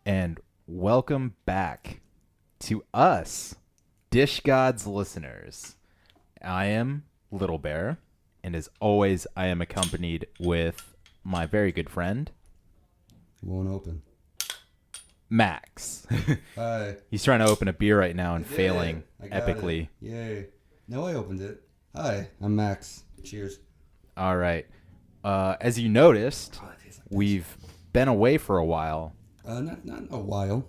and welcome back to us, Dish Gods listeners. I am Little Bear, and as always, I am accompanied with my very good friend, Won't open. Max. Hi. He's trying to open a beer right now and I did failing it. I got epically. It. Yay. No, I opened it. Hi, I'm Max. Cheers. All right. As you noticed, Oh, it tastes like we've been away for a while. Not a while.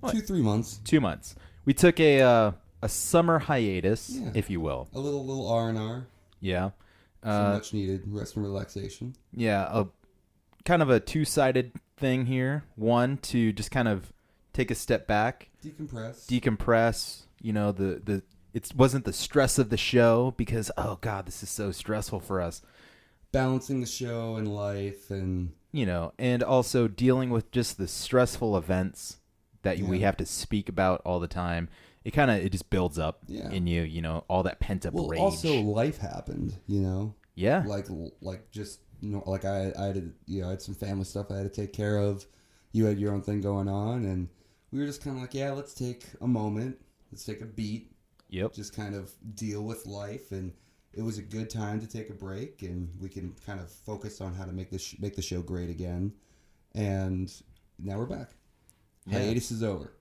What? 2-3 months. 2 months. We took a summer hiatus, Yeah. if you will. A little R&R. Yeah. Some much needed rest and relaxation. Yeah, kind of a two-sided thing here. One, to just kind of take a step back, decompress. You know, it wasn't the stress of the show because, oh God, this is so stressful for us. Balancing the show and life and... You know, and also dealing with just the stressful events that we have to speak about all the time. It just builds up in you, you know, all that pent-up rage. Also life happened, you know? Yeah. Like just, you know, like I had some family stuff I had to take care of. You had your own thing going on, and we were just kind of like, yeah, let's take a moment. Let's take a beat. Yep. Just kind of deal with life, and it was a good time to take a break, and we can kind of focus on how to make the show great again. And now we're back. Yeah. Hiatus is over.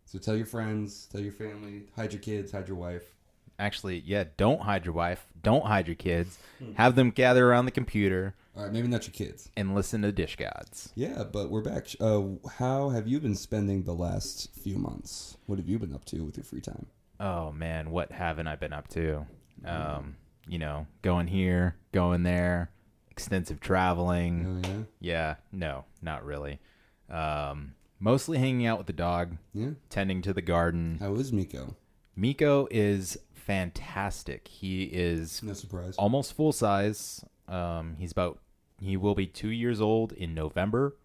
So tell your friends, tell your family, hide your kids, hide your wife. Actually, yeah, don't hide your wife. Don't hide your kids. Have them gather around the computer. All right, maybe not your kids. And listen to Dish Gods. Yeah, but we're back. How have you been spending the last few months? What have you been up to with your free time? Oh, man, what haven't I been up to? You know, going here, going there, extensive traveling. Oh, yeah? Yeah, no, not really. Mostly hanging out with the dog, Yeah? tending to the garden. How is Miko? Miko is fantastic. He is No surprise. almost full size. He will be 2 years old in November,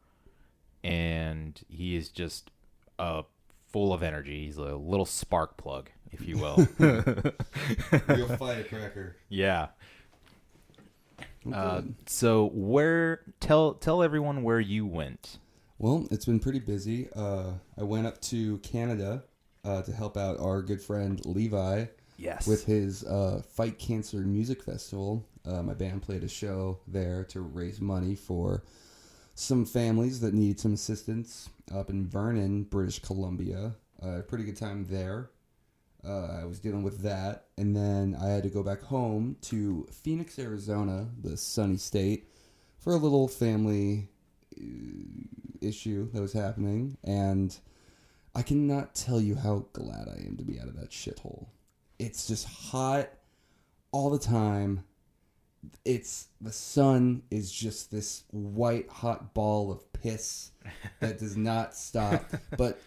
and he is just full of energy. He's a little spark plug, if you will. Real firecracker. Yeah. Okay. So tell everyone where you went. Well, it's been pretty busy. I went up to Canada to help out our good friend Levi. Yes. With his Fight Cancer Music Festival. My band played a show there to raise money for some families that needed some assistance up in Vernon, British Columbia. Pretty good time there. I was dealing with that. And then I had to go back home to Phoenix, Arizona, the sunny state, for a little family issue that was happening. And I cannot tell you how glad I am to be out of that shithole. It's just hot all the time. The sun is just this white hot ball of piss that does not stop. But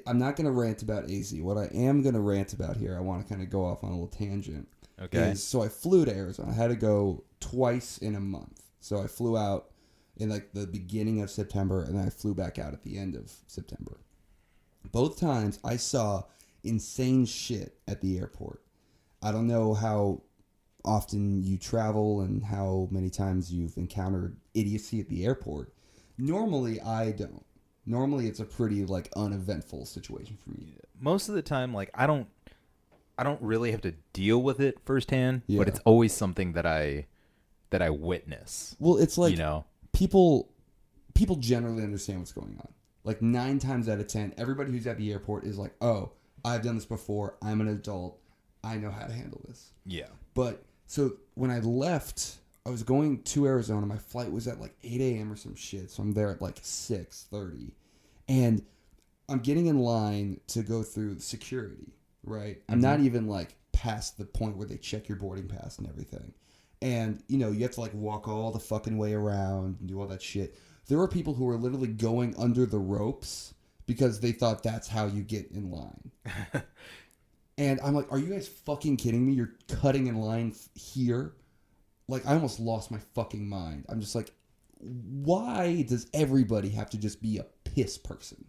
I'm not going to rant about AZ. What I am going to rant about here, I want to kind of go off on a little tangent. Okay. So I flew to Arizona. I had to go twice in a month. So I flew out in like the beginning of September, and then I flew back out at the end of September. Both times I saw insane shit at the airport. I don't know how often you travel and how many times you've encountered idiocy at the airport. Normally, I don't. Normally, it's a pretty like uneventful situation for me. Most of the time, like I don't really have to deal with it firsthand, Yeah. but it's always something that I witness. Well, it's like, you know, people generally understand what's going on. Like 9 times out of 10, everybody who's at the airport is like, "Oh, I've done this before. I'm an adult. I know how to handle this." yeah. But so when I left, I was going to Arizona. My flight was at like 8 a.m. or some shit. So I'm there at like 6:30. And I'm getting in line to go through security, right? I'm not even like past the point where they check your boarding pass and everything. And, you know, you have to like walk all the fucking way around and do all that shit. There were people who were literally going under the ropes because they thought that's how you get in line. And I'm like, are you guys fucking kidding me? You're cutting in line here? Like, I almost lost my fucking mind. I'm just like, why does everybody have to just be a piss person?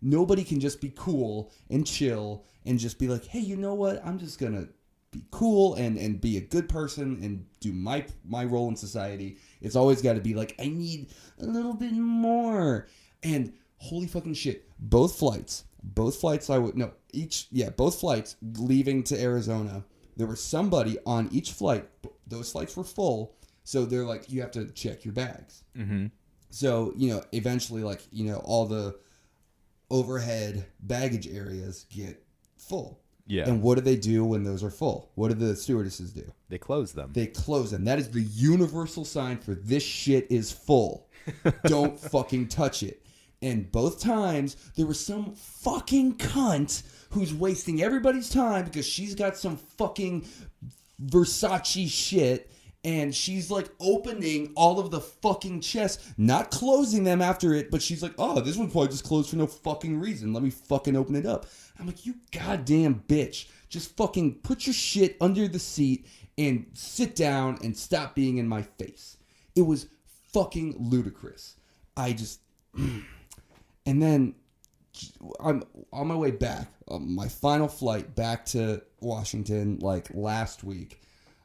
Nobody can just be cool and chill and just be like, hey, you know what? I'm just going to be cool and be a good person and do my role in society. It's always got to be like, I need a little bit more. And Holy fucking shit. Both flights both flights leaving to Arizona, there was somebody on each flight. Those flights were full, so they're like, you have to check your bags. Mm-hmm. So, eventually, all the overhead baggage areas get full. Yeah. And what do they do when those are full? What do the stewardesses do? They close them. That is the universal sign for this shit is full. Don't fucking touch it. And both times, there was some fucking cunt who's wasting everybody's time because she's got some fucking Versace shit. And she's like opening all of the fucking chests, not closing them after it, but she's like, oh, this one's probably just closed for no fucking reason. Let me fucking open it up. I'm like, you goddamn bitch. Just fucking put your shit under the seat and sit down and stop being in my face. It was fucking ludicrous. And then I'm on my way back, my final flight back to Washington, like last week.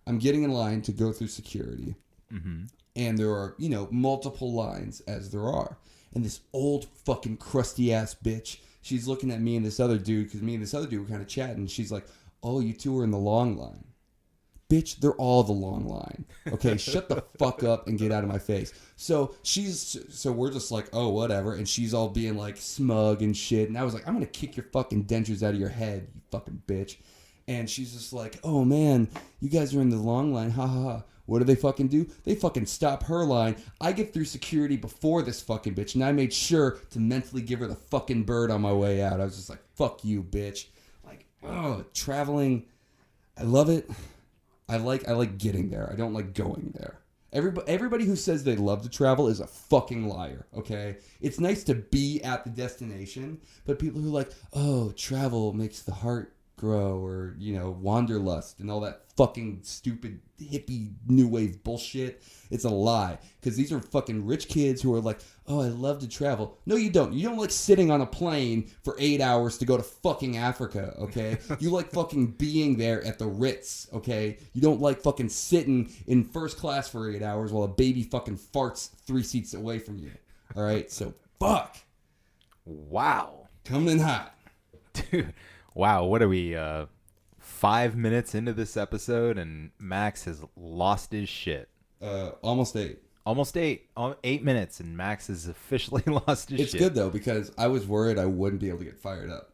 I'm getting in line to go through security. Mm-hmm. And there are, multiple lines as there are. And this old fucking crusty ass bitch, she's looking at me and this other dude, because me and this other dude were kind of chatting. She's like, oh, you two are in the long line. Bitch, they're all the long line. Okay, shut the fuck up and get out of my face. So we're just like, oh, whatever. And she's all being like smug and shit. And I was like, I'm going to kick your fucking dentures out of your head, you fucking bitch. And she's just like, oh, man, you guys are in the long line. Ha, ha, ha. What do they fucking do? They fucking stop her line. I get through security before this fucking bitch. And I made sure to mentally give her the fucking bird on my way out. I was just like, fuck you, bitch. Like, oh, traveling. I love it. I like getting there. I don't like going there. Everybody who says they love to travel is a fucking liar, okay? It's nice to be at the destination. But people who are like, oh, travel makes the heart grow, or wanderlust and all that fucking stupid hippie new wave bullshit, it's a lie, because these are fucking rich kids who are like, oh, I love to travel. No, you don't like sitting on a plane for 8 hours to go to fucking Africa, okay? You like fucking being there at the Ritz, okay? You don't like fucking sitting in first class for 8 hours while a baby fucking farts 3 seats away from you. All right, so fuck. Wow. Coming in hot, dude. Wow, what are we, 5 minutes into this episode, and Max has lost his shit. Almost 8. Almost 8. 8 minutes, and Max has officially lost his shit. It's good, though, because I was worried I wouldn't be able to get fired up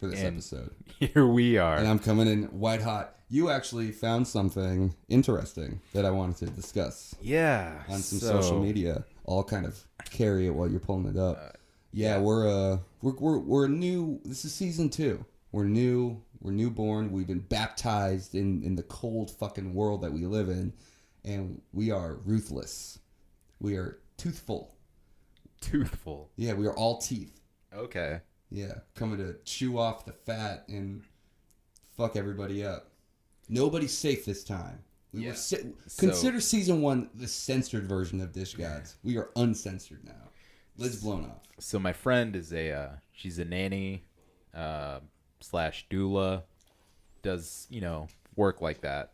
for this episode. Here we are. And I'm coming in white hot. You actually found something interesting that I wanted to discuss. Yeah. On some social media. I'll kind of carry it while you're pulling it up. We're new. This is season 2. We're new. We're newborn. We've been baptized in the cold fucking world that we live in. And we are ruthless. We are toothful. Toothful? Yeah, we are all teeth. Okay. Yeah, coming to chew off the fat and fuck everybody up. Nobody's safe this time. Consider season 1 the censored version of Dish Gods. We are uncensored now. Lid's blown off. So my friend is she's a nanny, / doula, does, work like that.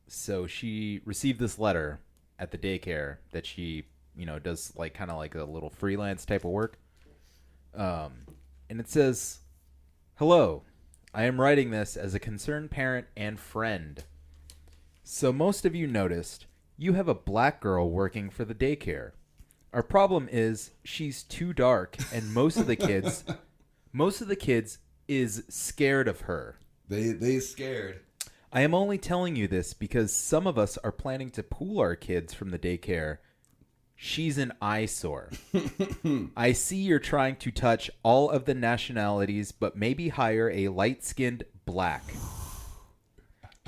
So she received this letter at the daycare that she, does kind of like a little freelance type of work. And it says, hello, I am writing this as a concerned parent and friend. So most of you noticed you have a black girl working for the daycare. Our problem is she's too dark, and most of the kids is scared of her. They scared. I am only telling you this because some of us are planning to pool our kids from the daycare. She's an eyesore. I see you're trying to touch all of the nationalities, but maybe hire a light-skinned black.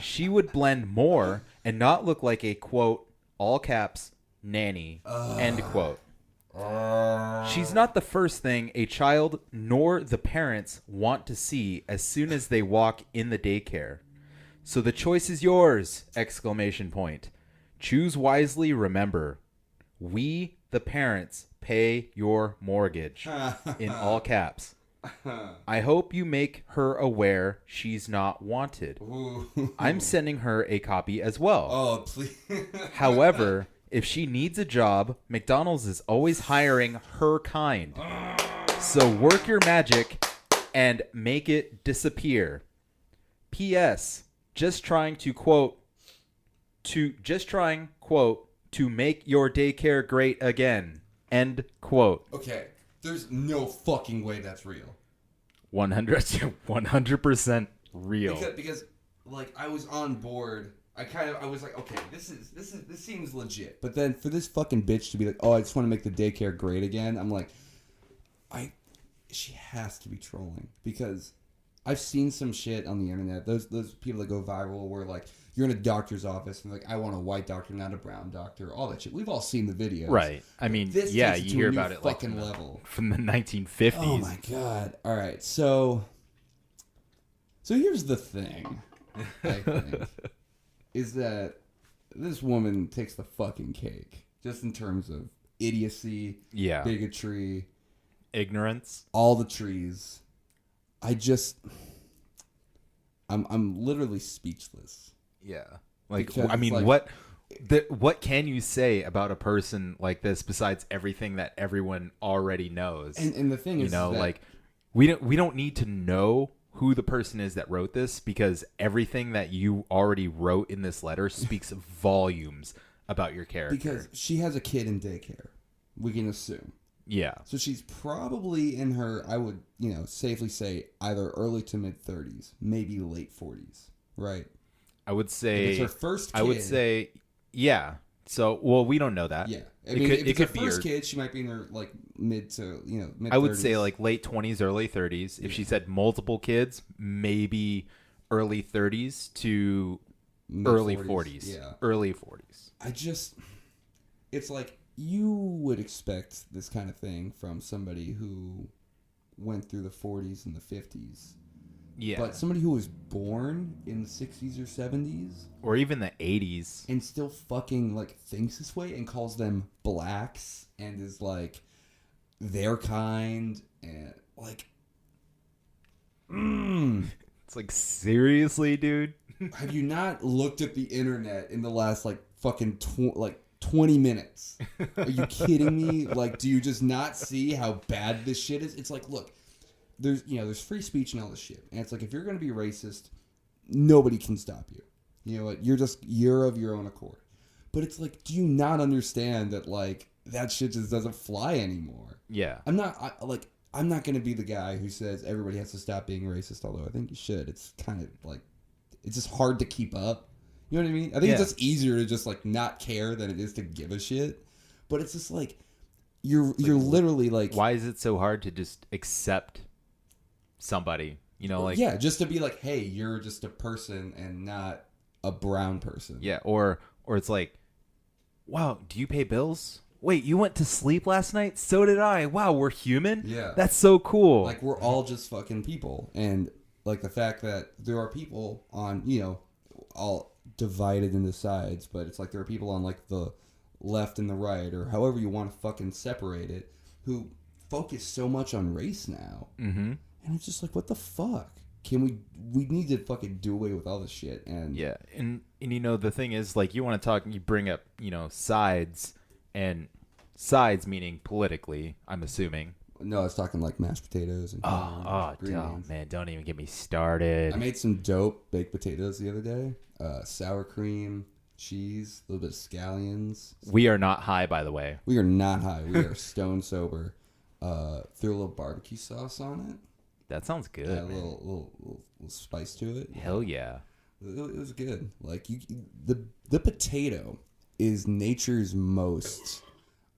She would blend more and not look like a, quote, all caps, nanny, end quote. She's not the first thing a child nor the parents want to see as soon as they walk in the daycare. So the choice is yours! ! Choose wisely, remember. We, the parents, pay your mortgage. In all caps. I hope you make her aware she's not wanted. I'm sending her a copy as well. Oh, please. However, If she needs a job, McDonald's is always hiring her kind. So work your magic and make it disappear. P.S. Just trying, quote, to make your daycare great again. End quote. Okay. There's no fucking way that's real. 100% real. Because like I was on board. I was like, okay, this seems legit. But then for this fucking bitch to be like, oh, I just want to make the daycare great again. I'm like, she has to be trolling, because I've seen some shit on the internet. Those people that go viral where like you're in a doctor's office and like, I want a white doctor, not a brown doctor. All that shit. We've all seen the videos. Right. I mean, yeah, you hear about it like from the 1950s. Oh my god. All right. So here's the thing. I think is that this woman takes the fucking cake, just in terms of idiocy, bigotry, ignorance, all the trees. I'm literally speechless. Yeah. Like, because I mean, like, what can you say about a person like this besides everything that everyone already knows? And the thing is, like we don't need to know who the person is that wrote this, because everything that you already wrote in this letter speaks volumes about your character. Because she has a kid in daycare, we can assume. Yeah. So she's probably in her, I would, safely say either early to mid 30s, maybe late 40s, right? I would say, if it's her first kid. I would say, yeah. So, well, we don't know that. Yeah. I mean, if it's her first kid, she might be in her like mid to, mid 30s. I would say like late 20s, early 30s. If she said multiple kids, maybe early 30s to early 40s. Yeah. Early 40s. It's like, you would expect this kind of thing from somebody who went through the 40s and the 50s. Yeah. But somebody who was born in the 60s or 70s. Or even the 80s. And still fucking, like, thinks this way and calls them blacks and is, like, their kind. And, like... It's like, seriously, dude? Have you not looked at the internet in the last, like, fucking 20 minutes? Are you kidding me? Like, do you just not see how bad this shit is? It's like, look, there's free speech and all this shit. And it's like, if you're going to be racist, nobody can stop you. You know what? You're of your own accord. But it's like, do you not understand that, like, that shit just doesn't fly anymore? Yeah. I'm not going to be the guy who says everybody has to stop being racist, although I think you should. It's kind of like, it's just hard to keep up. You know what I mean? I think it's just easier to just like not care than it is to give a shit. But it's just like you're literally like, why is it so hard to just accept somebody? Like, yeah, just to be like, hey, you're just a person and not a brown person. Yeah, or it's like, wow, do you pay bills? Wait, you went to sleep last night? So did I. Wow, we're human? Yeah. That's so cool. Like, we're all just fucking people. And like the fact that there are people on, all divided into sides, but it's like there are people on like the left and the right, or however you want to fucking separate it, who focus so much on race now. Mm-hmm. And it's just like, what the fuck? We need to fucking do away with all this shit. And yeah, and the thing is, like, you want to talk, you bring up sides, and sides meaning politically, I'm assuming. No, I was talking like mashed potatoes and man, don't even get me started. I made some dope baked potatoes the other day. Sour cream, cheese, a little bit of scallions. We are not high, by the way. We are not high. We are stone sober. Threw a little barbecue sauce on it. That sounds good. Yeah, a little spice to it. Hell yeah. It was good. Like the potato is nature's most,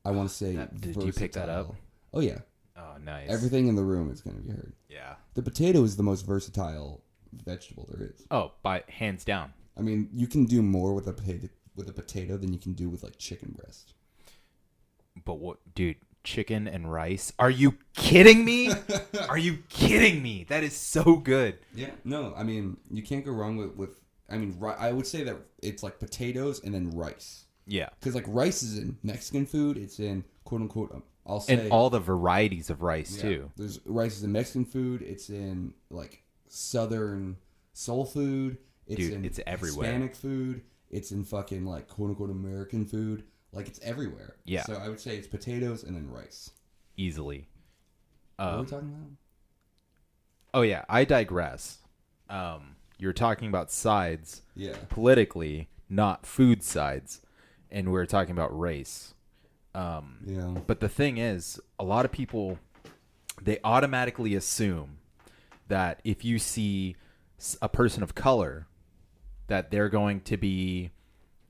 I want to say, did you pick that up? Oh yeah. Oh, nice. Everything in the room is going to be heard. Yeah. The potato is the most versatile vegetable there is. Oh, by hands down. I mean, you can do more with a potato than you can do with like chicken breast. But what, dude? Chicken and rice? Are you kidding me? Are you kidding me? That is so good. Yeah. No, I mean, you can't go wrong with I mean, I would say that it's like potatoes and then rice. Yeah. Because like rice is in Mexican food. It's in quote unquote. I'll say, and all the varieties of rice too. There's rice is in Mexican food. It's in like Southern soul food. It's Dude, in it's everywhere. Hispanic food. It's in fucking like quote unquote American food. Like, it's everywhere. Yeah. So I would say it's potatoes and then rice. Easily. What are we talking about? Oh, yeah. I digress. You're talking about sides. Yeah. Politically, not food sides. And we're talking about race. Yeah. But the thing is, a lot of people, they automatically assume that if you see a person of color, that they're going to be,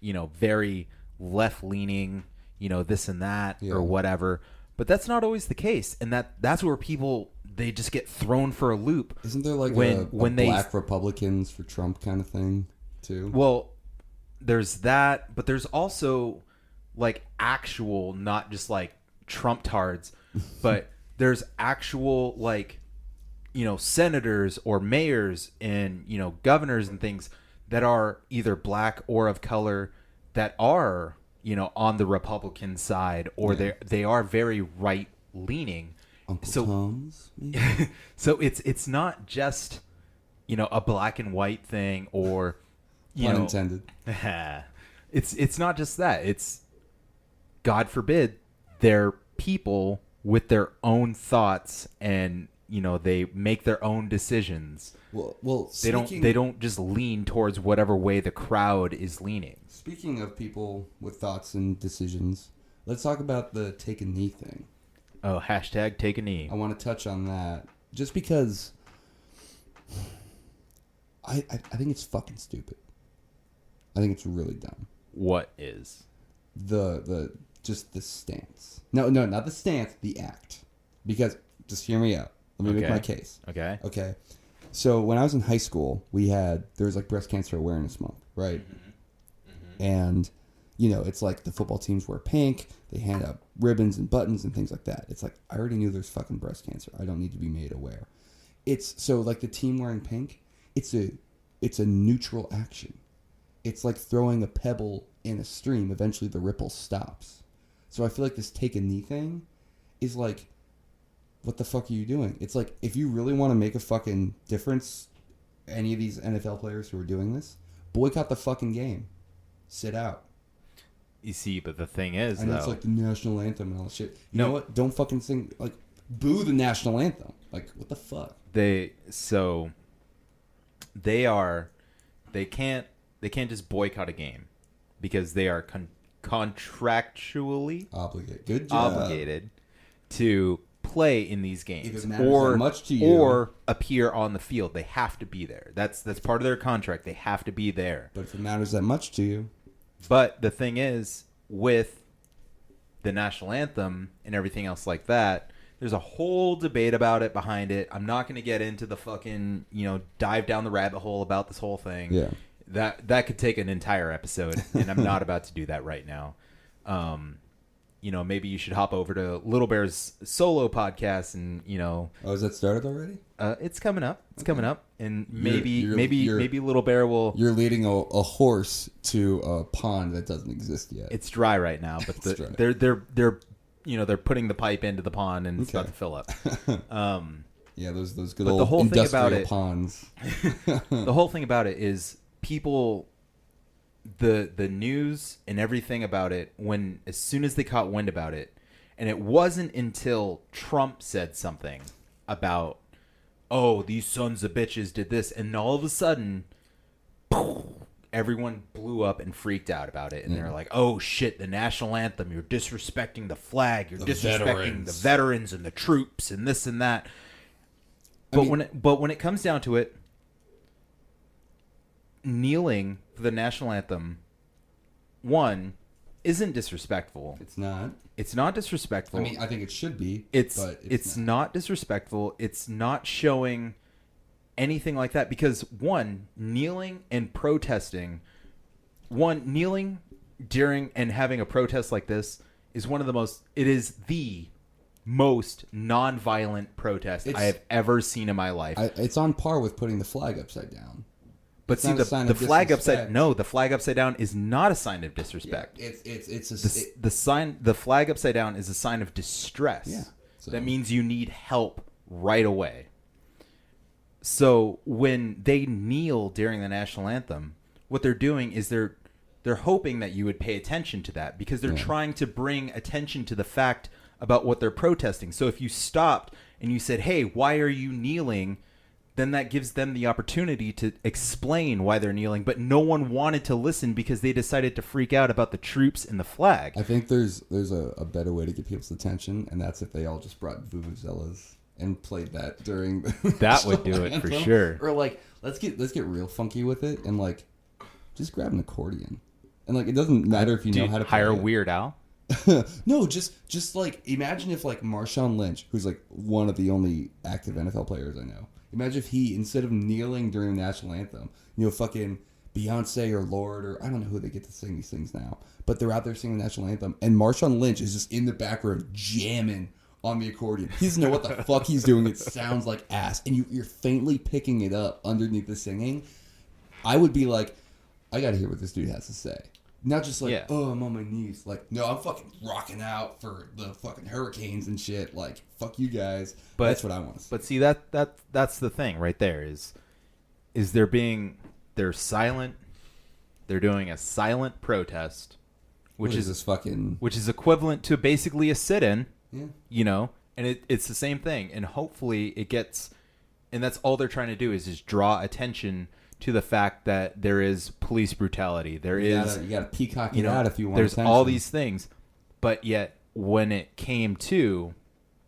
very left-leaning, this and that or whatever. But that's not always the case. And that's where people, they just get thrown for a loop. Isn't there like a black Republicans for Trump kind of thing too? Well, there's that, but there's also like actual, not just like Trump tards, but there's actual like, senators or mayors and, governors and things that are either black or of color that are, on the Republican side, or they are very right leaning. Uncle Tom's. So it's not just, a black and white thing or, Pun intended. It's not just that. It's, God forbid, they're people with their own thoughts and, they make their own decisions. Well, they don't just lean towards whatever way the crowd is leaning. Speaking of people with thoughts and decisions, let's talk about the take a knee thing. Oh, hashtag take a knee. I want to touch on that just because I think it's fucking stupid. I think it's really dumb. What is? Just the stance. No, not the stance, the act. Because, just hear me out. Let me make my case. Okay. So when I was in high school, there was like Breast Cancer Awareness Month, right? Mm-hmm. And, it's like the football teams wear pink. They hand out ribbons and buttons and things like that. It's like, I already knew there's fucking breast cancer. I don't need to be made aware. So like the team wearing pink, it's a neutral action. It's like throwing a pebble in a stream. Eventually the ripple stops. So I feel like this take a knee thing is like, what the fuck are you doing? It's like, if you really want to make a fucking difference, any of these NFL players who are doing this, boycott the fucking game. Sit out. You see, but the thing is, I know it's like the national anthem and all that shit. You know what? Don't fucking sing, like, boo the national anthem. Like, what the fuck? They can't just boycott a game because they are contractually obligated to play in these games or appear on the field. They have to be there. That's part of their contract. They have to be there. But if it matters that much to you. But the thing is, with the national anthem and everything else like that, there's a whole debate about it behind it. I'm not going to get into the fucking, dive down the rabbit hole about this whole thing. Yeah. That could take an entire episode, and I'm not about to do that right now. Maybe you should hop over to Little Bear's solo podcast and, Oh, is that started already? It's coming up. And maybe Little Bear will... You're leading a horse to a pond that doesn't exist yet. It's dry right now, but they're putting the pipe into the pond and it's about to fill up. Yeah, those good old industrial ponds. The whole thing about it is people... The news and everything about it, as soon as they caught wind about it, and it wasn't until Trump said something about, oh, these sons of bitches did this, and all of a sudden, everyone blew up and freaked out about it, and they're like, oh shit, the national anthem, you're disrespecting the flag, you're disrespecting the veterans and the troops and this and that. But when it comes down to it, kneeling for the national anthem, one, isn't disrespectful. It's not. It's not disrespectful. I mean, I think it should be. It's not disrespectful. It's not showing anything like that because, one, kneeling and protesting, kneeling during and having a protest like this is the most non-violent protest I have ever seen in my life. It's on par with putting the flag upside down. But see, the flag the flag upside down is not a sign of disrespect. Yeah, the flag upside down is a sign of distress. Yeah, that means you need help right away. So when they kneel during the national anthem, what they're doing is they're they're hoping that you would pay attention to that because they're trying to bring attention to the fact about what they're protesting. So if you stopped and you said, hey, why are you kneeling? Then that gives them the opportunity to explain why they're kneeling. But no one wanted to listen because they decided to freak out about the troops and the flag. I think there's a better way to get people's attention, and that's if they all just brought vuvuzelas and played that during the that would do it for sure. Or like let's get real funky with it and like just grab an accordion. And like it doesn't matter if you know how to play hire it. Weird Al. No, just like imagine if like Marshawn Lynch, who's like one of the only active NFL players I know. Imagine if he, instead of kneeling during the national anthem, fucking Beyonce or Lorde or I don't know who they get to sing these things now, but they're out there singing the national anthem, and Marshawn Lynch is just in the background jamming on the accordion. He doesn't know what the fuck he's doing. It sounds like ass, and you're faintly picking it up underneath the singing. I would be like, I gotta hear what this dude has to say. Not just like, oh, I'm on my knees. Like, no, I'm fucking rocking out for the fucking Hurricanes and shit. Like, fuck you guys. But that's what I want to see. But see, that's the thing right there is they're silent. They're doing a silent protest, which is equivalent to basically a sit-in. Yeah. And it's the same thing. And hopefully it gets, and that's all they're trying to do is just draw attention to the fact that there is police brutality. You gotta peacock it out if you want. There's attention. all these things, but yet when it came to,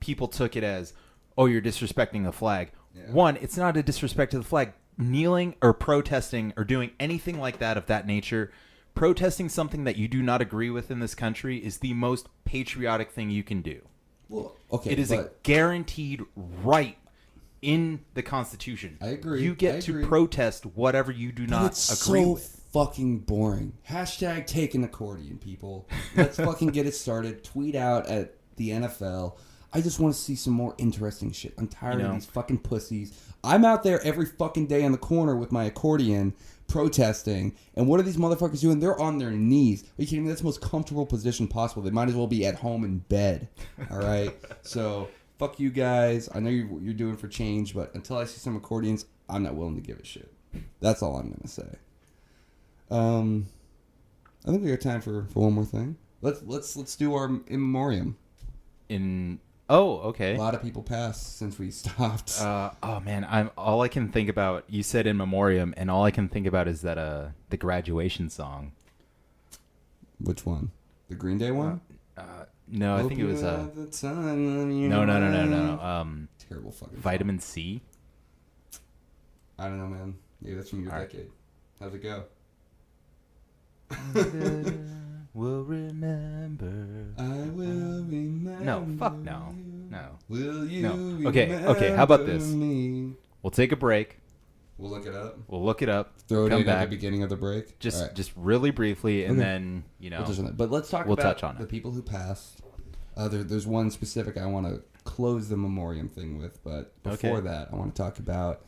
people took it as, oh, you're disrespecting the flag. Yeah. One, it's not a disrespect to the flag. Kneeling or protesting or doing anything like that of that nature, protesting something that you do not agree with in this country is the most patriotic thing you can do. Well, okay, it is a guaranteed right in the Constitution. I agree. You get to protest whatever you do not agree with. It's so fucking boring. Hashtag take an accordion, people. Let's fucking get it started. Tweet out at the NFL. I just want to see some more interesting shit. I'm tired of these fucking pussies. I'm out there every fucking day on the corner with my accordion protesting. And what are these motherfuckers doing? They're on their knees. Are you kidding me? That's the most comfortable position possible. They might as well be at home in bed. All right? So... fuck you guys. I know you're doing for change, but until I see some accordions, I'm not willing to give a shit. That's all I'm gonna say. I think we got time for one more thing. Let's do our in memoriam. Okay. A lot of people passed since we stopped. Oh man, all I can think about. You said in memoriam, and all I can think about is that the graduation song. Which one? The Green Day one? No, I think it was no. Terrible fucking Vitamin C. I don't know, man. Maybe that's from your decade. How's it go? Will remember. I will remember. No, fuck no. Will you? No. Okay. How about this? Me? We'll take a break. We'll look it up. Throw it in back at the beginning of the break. Just really briefly, and then But let's talk about the people who passed. There's one specific I want to close the memoriam thing with, but before that, I want to talk about.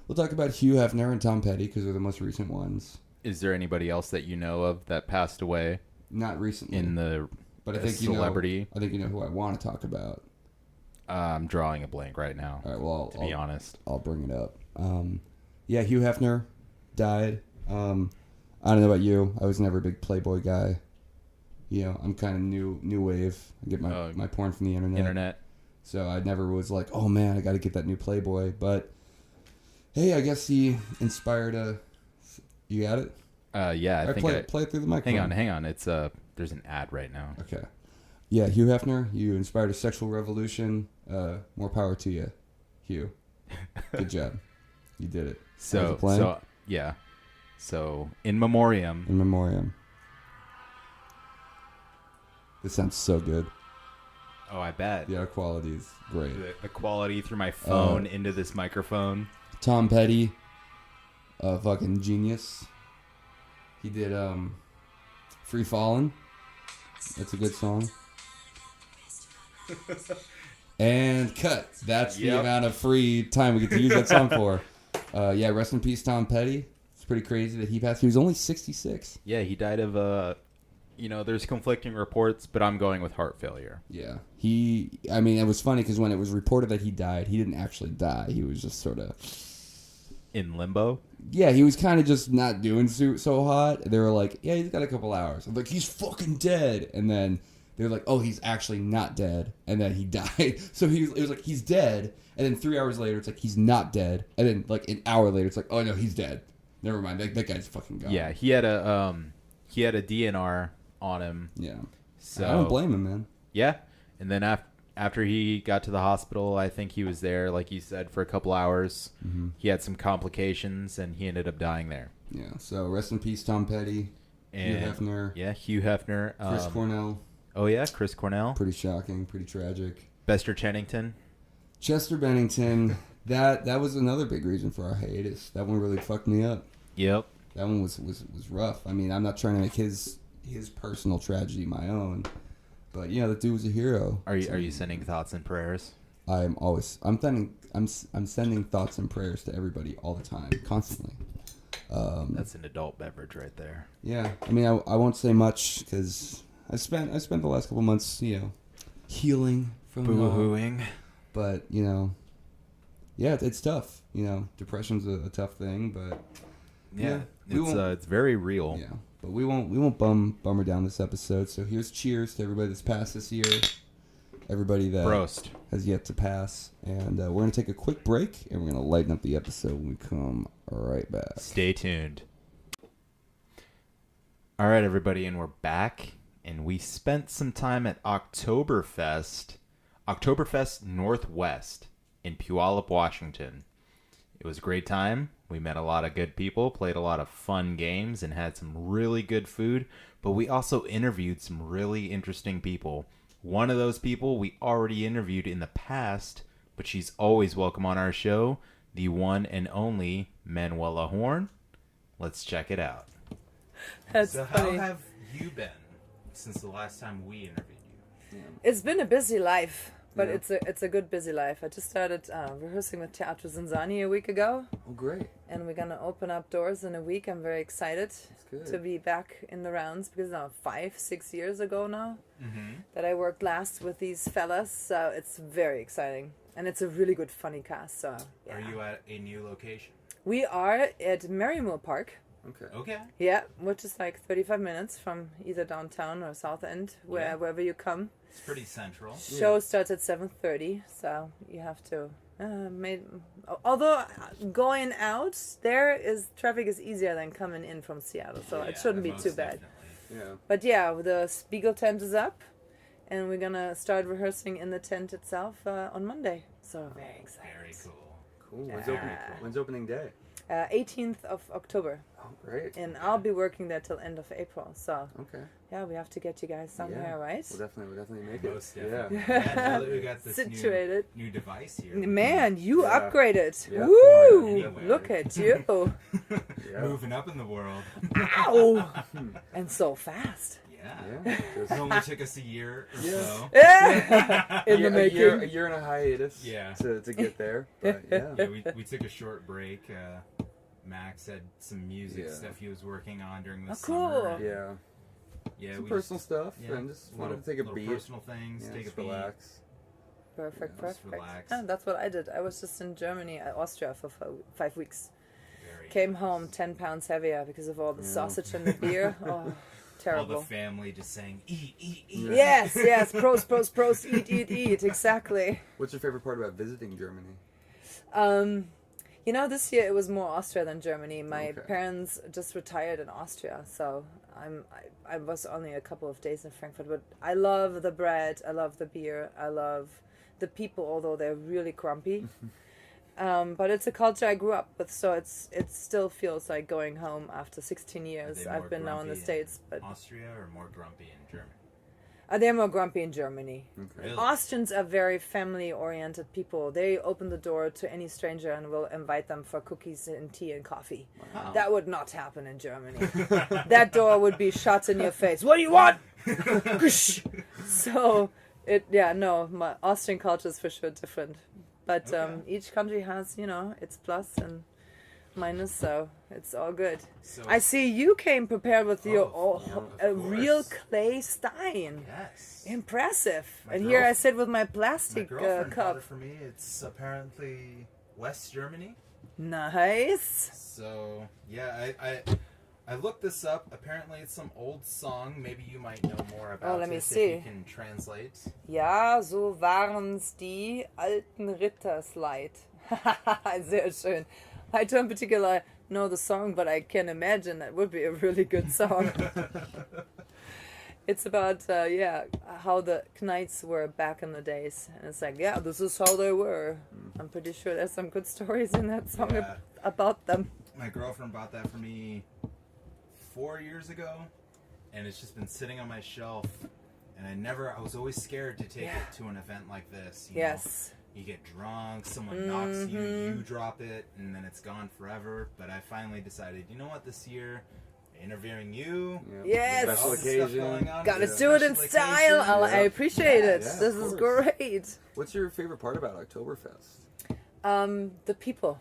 We'll talk about Hugh Hefner and Tom Petty because they're the most recent ones. Is there anybody else that you know of that passed away? Not recently. But I think celebrity. I think you know who I want to talk about. I'm drawing a blank right now. All right. Well, to be honest, I'll bring it up. Yeah, Hugh Hefner died. I don't know about you. I was never a big Playboy guy. I'm kind of new wave. I get my porn from the internet. So I never was like, oh man, I got to get that new Playboy. But hey, I guess he inspired a. You got it? Yeah, I think play it through the microphone. Hang on. It's there's an ad right now. Okay. Yeah, Hugh Hefner, you inspired a sexual revolution. More power to you, Hugh. Good job. You did it. So in memoriam. In memoriam. This sounds so good. Oh, I bet. The audio quality is great. The quality through my phone into this microphone. Tom Petty, fucking genius. He did Free Fallin'. That's a good song. And cut. That's the amount of free time we get to use that song for. Rest in peace, Tom Petty. It's pretty crazy that he passed. He was only 66. Yeah, he died of there's conflicting reports, but I'm going with heart failure. Yeah. It was funny because when it was reported that he died, he didn't actually die. He was just sort of in limbo. Yeah, he was kind of just not doing so hot. They were like, yeah, he's got a couple hours. I'm like, he's fucking dead. And then they were like, oh, he's actually not dead. And then he died. So it was like, he's dead. And then 3 hours later, it's like, he's not dead. And then like an hour later, it's like, oh no, he's dead. Never mind. That guy's fucking gone. Yeah, he had a DNR on him. Yeah. So I don't blame him, man. Yeah, and then after he got to the hospital, I think he was there, like you said, for a couple hours. Mm-hmm. He had some complications, and he ended up dying there. Yeah. So rest in peace, Tom Petty, And, Hugh Hefner. Yeah, Hugh Hefner. Chris Cornell. Oh yeah, Chris Cornell. Pretty shocking. Pretty tragic. Bester Chennington. Chester Bennington. That was another big reason for our hiatus. That one really fucked me up. Yep. That one was rough. I mean, I'm not trying to make his personal tragedy my own, but yeah, that dude was a hero. Are you sending thoughts and prayers? I'm sending thoughts and prayers to everybody all the time, constantly. That's an adult beverage right there. Yeah, I mean, I won't say much because I spent the last couple months, healing from boo-hooing. But yeah, it's tough. Depression's a tough thing, but yeah, it's very real. Yeah, but we won't bum her down this episode. So here's cheers to everybody that's passed this year, everybody that Prost. has yet to pass, and we're gonna take a quick break and we're gonna lighten up the episode when we come right back. Stay tuned. All right, everybody, and we're back, and we spent some time at Oktoberfest Northwest in Puyallup, Washington. It was a great time. We met a lot of good people, played a lot of fun games, and had some really good food. But we also interviewed some really interesting people. One of those people we already interviewed in the past, but she's always welcome on our show, the one and only Manuela Horn. Let's check it out. That's so funny. How have you been since the last time we interviewed you? It's been a busy life, but Yeah. it's a good busy life. I just started rehearsing with Teatro Zinzani a week ago, Oh, great! and we're gonna open up doors in a week. I'm very excited good. to be back in the rounds because now 5-6 years ago now Mm-hmm. that I worked last with these fellas. So it's very exciting, and it's a really good funny cast. So yeah. Are you at a new location? We are at Merrymore Park. Okay. Yeah, which is like 35 minutes from either downtown or South End, wherever you come. It's pretty central. Show starts at 7:30, so you have to. Although going out there traffic is easier than coming in from Seattle, so it shouldn't be too bad. Yeah. But yeah, the Spiegel tent is up, and we're gonna start rehearsing in the tent itself on Monday. So very excited. Very cool. Cool. Yeah. When's opening day? 18th of October, Oh, great. and I'll be working there till end of April. So Okay. yeah, we have to get you guys somewhere, right? We'll definitely make it. Most definitely. Yeah, now that we got this Situated. new device here. Man, you Yeah. upgraded. Yeah. Woo! Anyway. Look at you. Moving up in the world. Ow! And so fast. Yeah. It only took us a year or so. In the making. A year and a hiatus. Yeah. To get there. But yeah. Yeah, we took a short break. Max had some music stuff he was working on during the cool. summer. Yeah. Yeah, Some we personal just, stuff. yeah, And just wanted to take a little beat. personal things, Yeah, take a just beat. relax. Perfect. Just relax. Yeah, that's what I did. I was just in Germany, Austria for 5 weeks. Very Came home 10 pounds heavier because of all the sausage and the beer. Oh, all terrible. the family just saying, eat. Yes. Prost, eat. Exactly. What's your favorite part about visiting Germany? This year it was more Austria than Germany. My Okay. parents just retired in Austria, so I was only a couple of days in Frankfurt. But I love the bread, I love the beer, I love the people, although they're really grumpy. But it's a culture I grew up with, so it still feels like going home after 16 years. they I've more been now in the grumpy States, but Austria or more grumpy in Germany? they're more grumpy in Germany. Okay. Really? Austrians are very family-oriented people. They open the door to any stranger and will invite them for cookies and tea and coffee. Wow. That would not happen in Germany. That door would be shut in your face. What do you want? So, my Austrian culture is for sure different. But Okay. each country has, its plus and minus, so it's all good. So, I see you came prepared with your yeah, a of real course. clay stein. yes. Impressive. My And here I girlfriend- sit with my My plastic girlfriend bought cup. it for me. It's apparently West Germany. Nice. So yeah, I looked this up. Apparently, it's some old song. Maybe you might know more about let me it see. if you can translate. Ja, so waren's die alten Rittersleid. Sehr schön. I don't particularly know the song, but I can imagine that would be a really good song. It's about, how the knights were back in the days. And it's like, yeah, this is how they were. I'm pretty sure there's some good stories in that song about them. My girlfriend bought that for me 4 years ago, and it's just been sitting on my shelf. And I was always scared to take it to an event like this. You know, you get drunk, someone knocks you, you drop it, and then it's gone forever. But I finally decided, you know what, this year, interviewing you, special occasion, gotta do it in style. I appreciate it. Yeah, this is great. What's your favorite part about Oktoberfest? The people,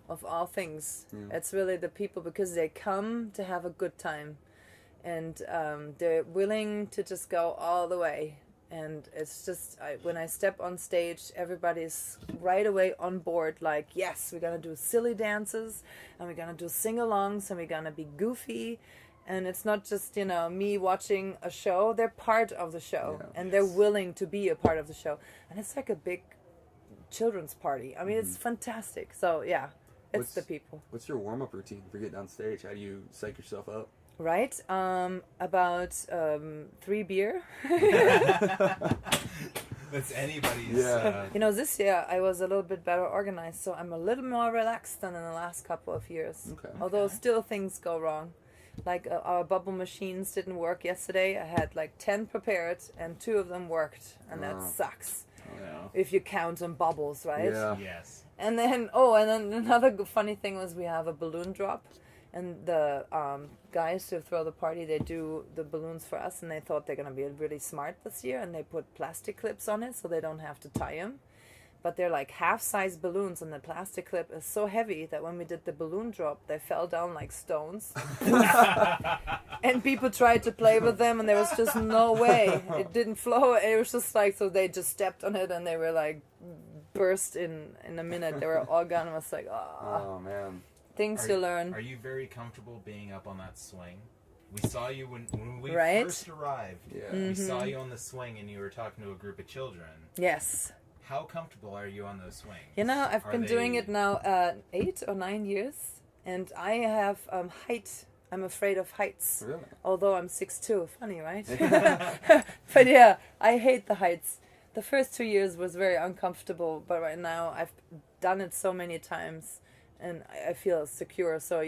of all things. It's really the people, because they come to have a good time, and they're willing to just go all the way. And it's just, when I step on stage, everybody's right away on board. Like, yes, we're going to do silly dances, and we're going to do sing-alongs, and we're going to be goofy. And it's not just, me watching a show. They're part of the show, and they're willing to be a part of the show. And it's like a big children's party. I mean, it's fantastic. So, yeah, it's the people. What's your warm-up routine for getting on stage? How do you psych yourself up? Right, about 3 beer. That's anybody's. Yeah. This year I was a little bit better organized, so I'm a little more relaxed than in the last couple of years. Okay. Although still things go wrong. Like our bubble machines didn't work yesterday. I had like 10 prepared, and 2 of them worked, and that sucks. Yeah. If you count on bubbles, right? Yeah. Yes. And then another funny thing was we have a balloon drop. And the guys who throw the party, they do the balloons for us, and they thought they're going to be really smart this year, and they put plastic clips on it so they don't have to tie them. But they're like half-size balloons, and the plastic clip is so heavy that when we did the balloon drop, they fell down like stones. And people tried to play with them, and there was just no way. It didn't flow. It was just like, so they just stepped on it, and they were like burst in a minute. They were all gone. It was like, oh man. Things to learn. Are you very comfortable being up on that swing? We saw you when we first arrived. Yeah. We saw you on the swing, and you were talking to a group of children. Yes. How comfortable are you on those swings? I've been doing it now 8 or 9 years, and I have height. I'm afraid of heights. Really? Although I'm 6'2". Funny, right? But yeah, I hate the heights. The first 2 years was very uncomfortable, but right now I've done it so many times. And I feel secure, so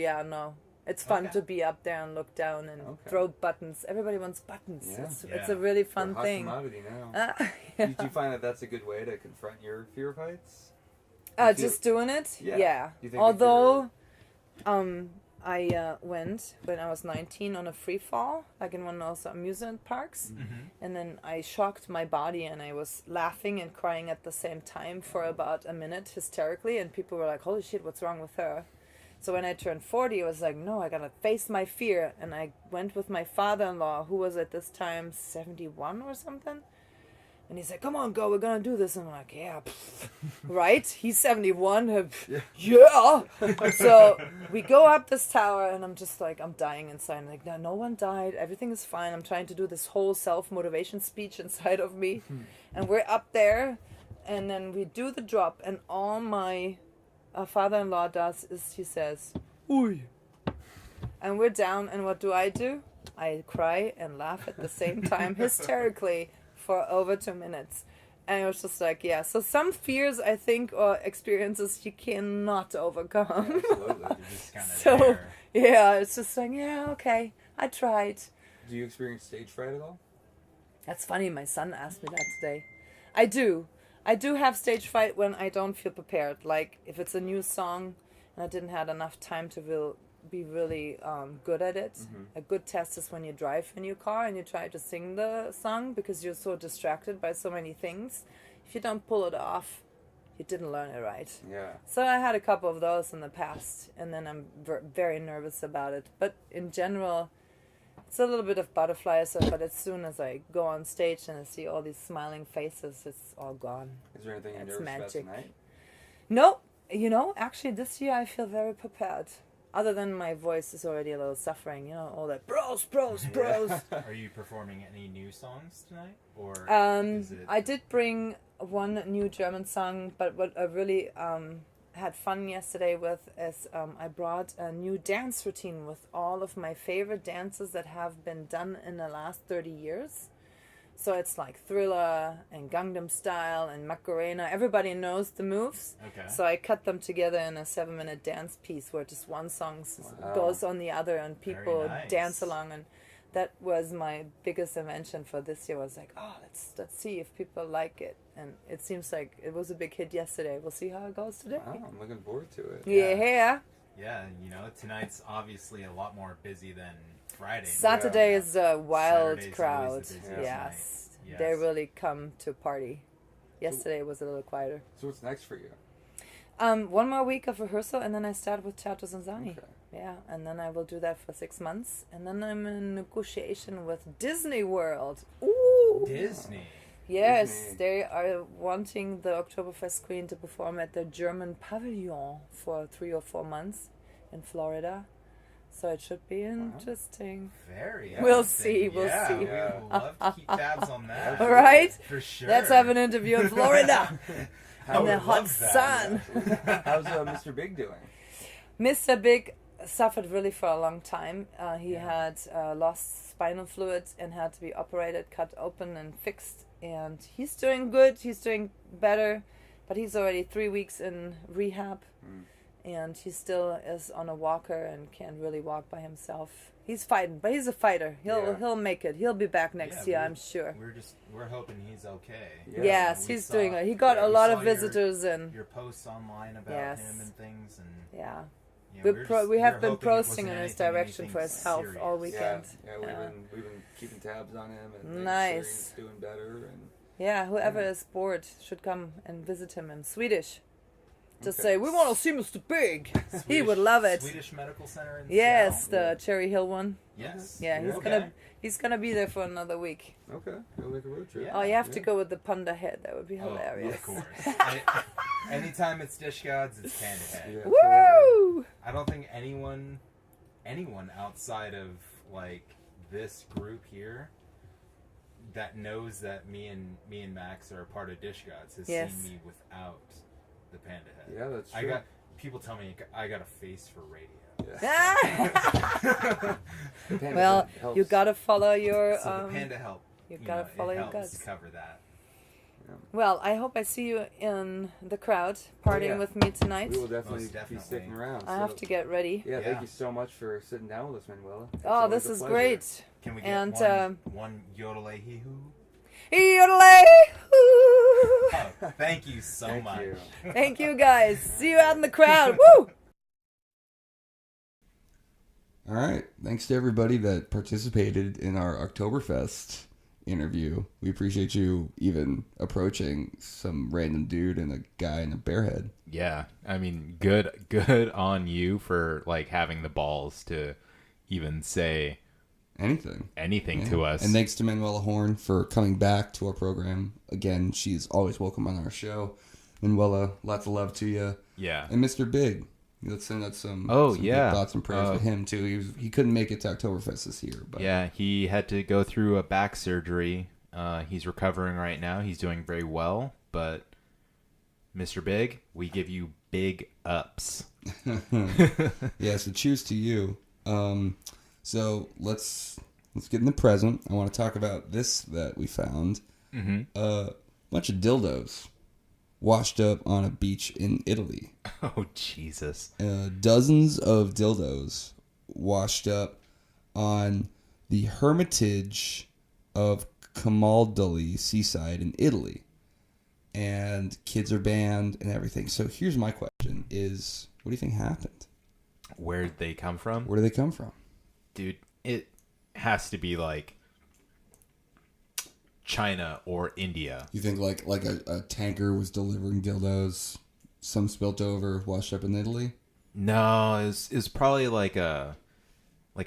it's fun to be up there and look down and throw buttons. Everybody wants buttons. Yeah. It's a really fun thing. Commodity now. Do you find that that's a good way to confront your fear of heights? Just doing it? Yeah. You think although, I went when I was 19 on a free fall, like in one of those amusement parks. And then I shocked my body, and I was laughing and crying at the same time for about a minute hysterically. And people were like, holy shit, what's wrong with her? So when I turned 40, I was like, no, I gotta face my fear. And I went with my father-in-law, who was at this time 71 or something. And he's like, come on, go, we're going to do this. And I'm like, yeah, right? He's 71. Yeah. So we go up this tower, and I'm just like, I'm dying inside. I'm like, no one died. Everything is fine. I'm trying to do this whole self-motivation speech inside of me. And we're up there, and then we do the drop, and all my father-in-law does is he says, "Oi." And we're down, and what do? I cry and laugh at the same time, hysterically, for over 2 minutes. And it was just like, yeah. So some fears, I think, or experiences you cannot overcome. Yeah, absolutely. You're just kind of there. Yeah, it's just like, yeah, okay, I tried. Do you experience stage fright at all? That's funny. My son asked me that today. I do have stage fright when I don't feel prepared. Like if it's a new song and I didn't have enough time to be really good at it. A good test is when you drive in your car and you try to sing the song because you're so distracted by so many things. If you don't pull it off, you didn't learn it right. Yeah. So I had a couple of those in the past, and then I'm very nervous about it. But in general, it's a little bit of butterflies, but as soon as I go on stage and I see all these smiling faces, it's all gone. Is there anything you're That's nervous magic. about tonight? Nope. Actually this year I feel very prepared. Other than my voice is already a little suffering, all that bros. Are you performing any new songs tonight, or is it... I did bring one new German song, but what I really had fun yesterday with is I brought a new dance routine with all of my favorite dances that have been done in the last 30 years. So it's like Thriller and Gangnam Style and Macarena. Everybody knows the moves. Okay. So I cut them together in a 7-minute dance piece where just one song goes on the other and people dance along. And that was my biggest invention for this year. Was like, let's see if people like it. And it seems like it was a big hit yesterday. We'll see how it goes today. Wow, I'm looking forward to it. Yeah. Yeah, tonight's obviously a lot more busy than Friday. Saturday is a wild Saturday's crowd. always the busiest Yes. night. They really come to party. Yesterday was a little quieter. So what's next for you? One more week of rehearsal, and then I start with Teatro Zanzani. Okay. Yeah, and then I will do that for 6 months, and then I'm in negotiation with Disney World. Ooh. Disney. Yes, Disney. they are wanting the Oktoberfest Queen to perform at the German Pavilion for 3 or 4 months in Florida. So it should be interesting. Very. We'll see. We'll yeah, see. We will love to keep tabs on that. Right? For sure. Let's have an interview in Florida I in the would hot love that. sun. How's Mr. Big doing? Mr. Big suffered really for a long time. He had lost spinal fluid and had to be operated, cut open and fixed. And he's doing good. He's doing better. But he's already 3 weeks in rehab. And he still is on a walker and can't really walk by himself. He's fighting, but he's a fighter. He'll make it. He'll be back next year, I'm sure. We're hoping he's okay. Yeah. Yes, he's doing it. He got a lot of visitors and your posts online about him and things, and yeah. yeah, We have been hoping it posting in wasn't his direction for his anything health serious. all weekend. Yeah, we've been keeping tabs on him and making Nice. sure he's doing better. And Yeah, whoever is bored should come and visit him in Swedish. Just say, we want to see Mr. Big. He would love it. Swedish Medical Center in Yes, Seattle. the Cherry Hill one. Yes. Yeah, he's gonna be there for another week. okay, he'll make a road trip. Yeah. Oh, you have to go with the panda head. That would be Oh, hilarious. of course. Anytime it's Dish Gods, it's Panda Head. Yeah, Woo! I don't think anyone outside of like this group here that knows that me and Max are a part of Dish Gods has Yes. seen me without the Panda Head. Yeah, that's true. People tell me I got a face for radio. Ah! The Panda Well, Head helps. you gotta follow your. So the Panda help. You gotta follow it your helps guts. to cover that. Well, I hope I see you in the crowd partying yeah. with me tonight. We will definitely Most definitely. be sticking around. I have to get ready. Yeah, Yeah. thank you so much for sitting down with us, Manuela. It's Oh, always this a is pleasure. great. Can we get And, one yodelay-hee-hoo? Yodelay! Oh, thank you so Thank much. you. Thank you guys. See you out in the crowd. Woo! All right. Thanks to everybody that participated in our Oktoberfest interview. We appreciate you even approaching some random dude and a guy in a bear head. Yeah, I mean, good on you for like having the balls to even say Anything. anything to us. And thanks to Manuela Horn for coming back to our program. Again, she's always welcome on our show. Manuela, lots of love to you. Yeah. And Mr. Big. Let's send out some, Oh, some yeah. good thoughts and prayers to him, too. He couldn't make it to Oktoberfest this year. But Yeah, he had to go through a back surgery. He's recovering right now. He's doing very well. But, Mr. Big, we give you big ups. Yeah, so cheers to you. So let's get in the present. I want to talk about this that we found. Mm-hmm. A bunch of dildos washed up on a beach in Italy. Oh, Jesus. Dozens of dildos washed up on the Hermitage of Camaldoli seaside in Italy. And kids are banned and everything. So here's my question is, what do you think happened? Where'd they come from? Where do they come from? Dude, it has to be like China or India. You think like a tanker was delivering dildos, some spilt over, washed up in Italy? No, it was probably like a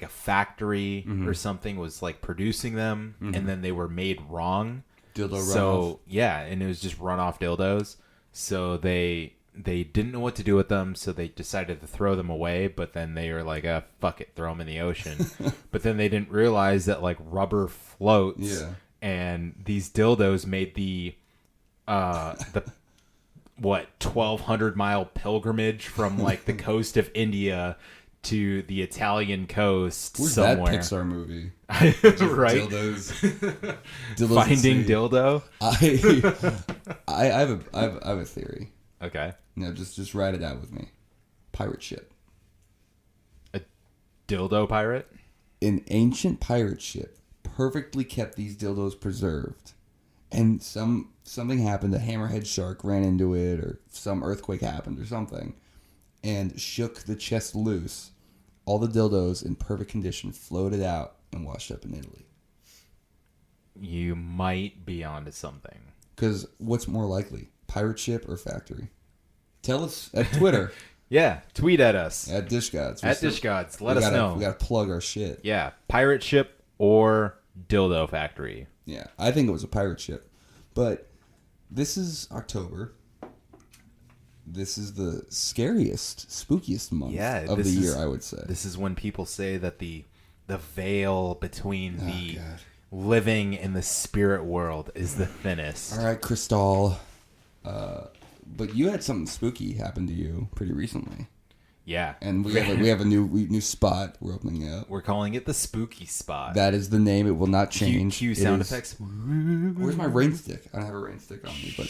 factory or something was like producing them, and then they were made wrong. Dildo runoff. So yeah, and it was just runoff dildos. So they they didn't know what to do with them, so they decided to throw them away. But then they were like, fuck it, throw them in the ocean. But then they didn't realize that like rubber floats, and these dildos made the 1,200-mile pilgrimage from like the coast of India to the Italian coast. Where's somewhere. that Pixar movie? Right? Dildos. Finding dildo. I have a theory. Okay. No, just write it out with me. Pirate ship. A dildo pirate? An ancient pirate ship perfectly kept these dildos preserved. And something happened, a hammerhead shark ran into it, or some earthquake happened or something, and shook the chest loose. All the dildos in perfect condition floated out and washed up in Italy. You might be onto something. Because what's more likely, pirate ship or factory? Tell us at Twitter. Yeah, tweet at us. At Dish Gods. At Dish Gods. Let us know. We got to plug our shit. Yeah, pirate ship or dildo factory. Yeah, I think it was a pirate ship. But this is October. This is the scariest, spookiest month of the year, I would say. This is when people say that the veil between the living and the spirit world is the thinnest. All right, Crystal. But you had something spooky happen to you pretty recently. Yeah. And we have a new spot we're opening up. We're calling it the Spooky Spot. That is the name. It will not change. Cue sound effects. Where's my rain stick? I don't have a rain stick on me, but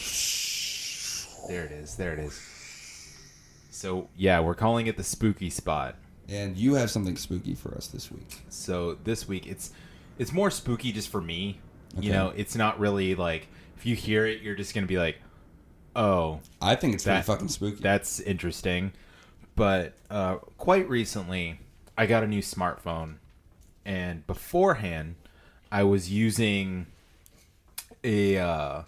there it is. There it is. So, yeah, we're calling it the Spooky Spot. And you have something spooky for us this week. So, this week, it's more spooky just for me. Okay. You know, it's not really like, if you hear it, you're just going to be like, oh. I think it's pretty fucking spooky. That's interesting. But quite recently, I got a new smartphone. And beforehand, I was using I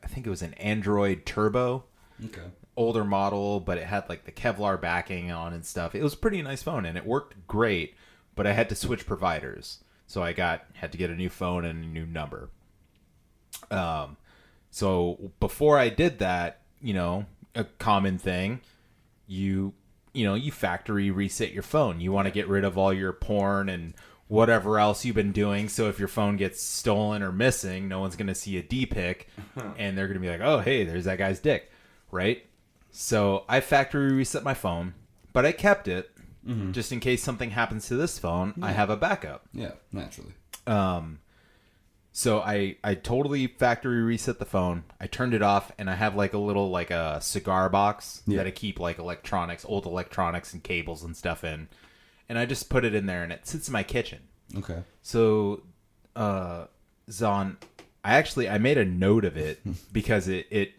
think it was an Android Turbo. Okay. Older model, but it had like the Kevlar backing on and stuff. It was a pretty nice phone and it worked great, but I had to switch providers. So I had to get a new phone and a new number. So before I did that, you know, a common thing, you factory reset your phone. You want to get rid of all your porn and whatever else you've been doing. So if your phone gets stolen or missing, no one's going to see a D-pic and they're going to be like, oh, hey, there's that guy's dick, right? So I factory reset my phone, but I kept it just in case something happens to this phone. I have a backup. Yeah, naturally. So I totally factory reset the phone. I turned it off, and I have like a little like a cigar box that I keep like old electronics and cables and stuff in. And I just put it in there, and it sits in my kitchen. Okay. So, Zon, I made a note of it because it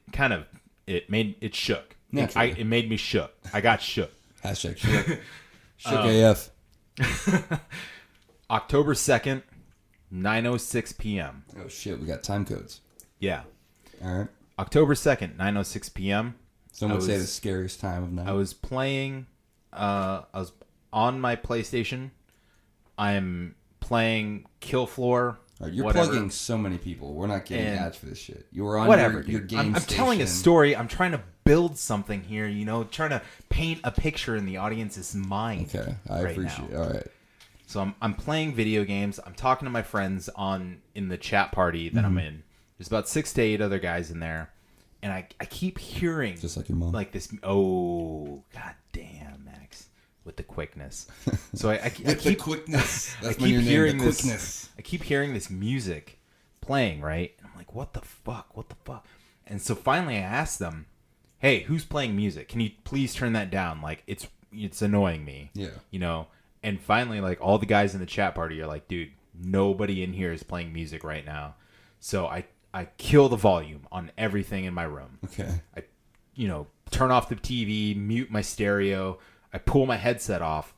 shook. It made me shook. I got shook. Hashtag shook. Shook AF. October 2nd, 9:06 p.m. Oh shit, we got time codes. Yeah. All right. October 2nd, 9:06 p.m. Some would say the scariest time of night. I was playing. I was on my PlayStation. I'm playing Kill Floor. Right, you're plugging so many people. We're not getting ads for this shit. You were on your game I'm station. telling a story. I'm trying to build something here. You know, trying to paint a picture in the audience's mind. Okay, I appreciate it. All right. So I'm playing video games. I'm talking to my friends in the chat party that I'm in. There's about 6 to 8 other guys in there, and I keep hearing just like your mom, like this. Oh, god damn, Max, with the quickness. So I keep the quickness. I keep hearing this. I keep hearing this music playing, right? And I'm like, what the fuck? What the fuck? And so finally, I asked them, "Hey, who's playing music? Can you please turn that down? Like, it's annoying me." Yeah. You know. And finally, like, all the guys in the chat party are like, dude, nobody in here is playing music right now. So I kill the volume on everything in my room. Okay. I, turn off the TV, mute my stereo. I pull my headset off,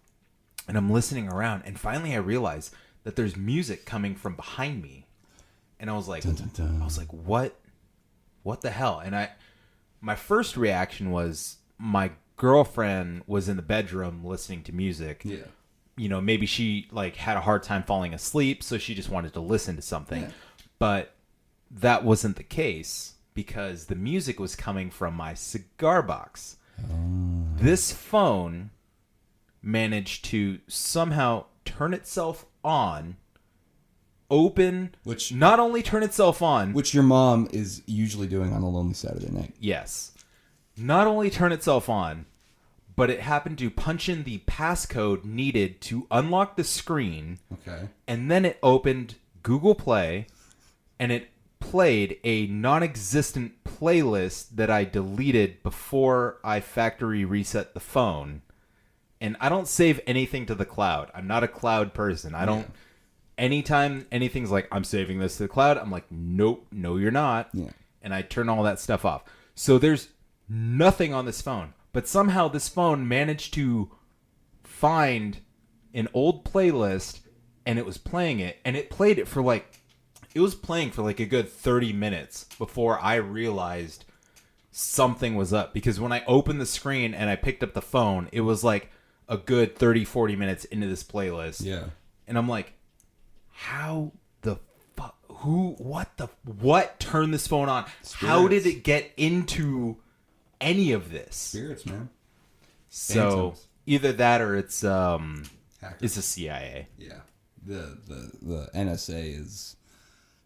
and I'm listening around. And finally, I realize that there's music coming from behind me. And I was like, dun, dun, dun. what the hell? And my first reaction was my girlfriend was in the bedroom listening to music. Yeah. You know, maybe she like had a hard time falling asleep, so she just wanted to listen to something. Yeah. But that wasn't the case because the music was coming from my cigar box. This phone managed to somehow turn itself on, not only turn itself on, which your mom is usually doing on a lonely Saturday night. yes, not only turn itself on, but it happened to punch in the passcode needed to unlock the screen. Okay. And then it opened Google Play, and it played a non-existent playlist that I deleted before I factory reset the phone. And I don't save anything to the cloud. I'm not a cloud person. I don't. Anytime anything's like, I'm saving this to the cloud, I'm like, nope, no, you're not. Yeah. And I turn all that stuff off. So there's nothing on this phone. But somehow this phone managed to find an old playlist, and it was playing it. And it played it for it was playing for like a good 30 minutes before I realized something was up. Because when I opened the screen and I picked up the phone, it was like a good 30, 40 minutes into this playlist. Yeah. And I'm like, how the fuck? What turned this phone on? How did it get into any of this? Spirits, man. So Phantoms. either that or it's Hackers. the CIA. Yeah. The NSA is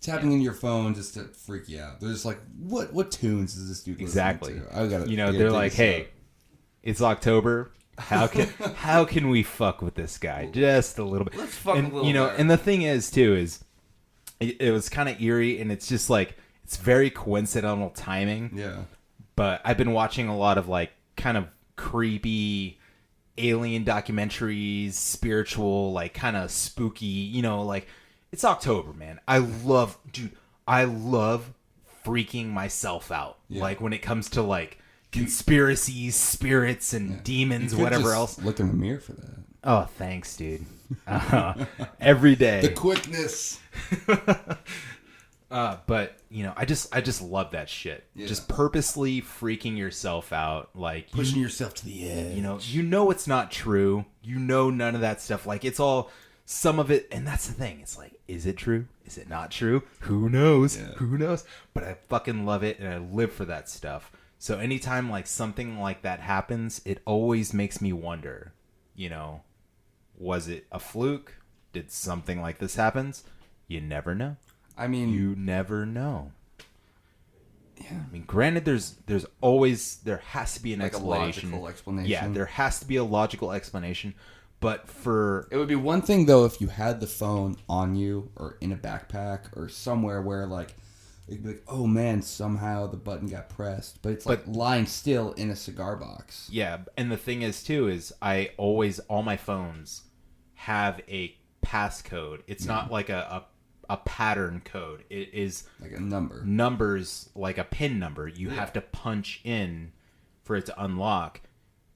tapping into your phone just to freak you out. They're just like, what tunes is this dude Exactly. listening to? I gotta, They're like, hey, it's October. How can we fuck with this guy just a little bit? Let's fuck and, a little bit. And the thing is too is it was kind of eerie, and it's just like it's very coincidental timing. Yeah. But I've been watching a lot of like kind of creepy alien documentaries, spiritual, like kind of spooky, like it's October, man. I love freaking myself out. Yeah. Like when it comes to like conspiracies, spirits, and demons, You could whatever just else. Look in the mirror for that. Oh, thanks, dude. Every day. The quickness. But I just love that shit. Yeah. Just purposely freaking yourself out, like Pushing yourself to the edge. it's not true. None of that stuff. Like it's all some of it, and that's the thing. It's like, is it true? Is it not true? Who knows? Yeah. Who knows? But I fucking love it, and I live for that stuff. So anytime like something like that happens, it always makes me wonder. Was it a fluke? Did something like this happen? You never know. I mean, You never know. yeah. I mean, granted, there has to be an Like a explanation. logical explanation. Yeah, there has to be a logical explanation. But It would be one thing though if you had the phone on you or in a backpack or somewhere where like it'd be like, oh man, somehow the button got pressed, but it's like lying still in a cigar box. yeah, and the thing is too is all my phones have a passcode. It's not like a pattern code. It is Like a number. numbers, like a PIN number. You have to punch in for it to unlock,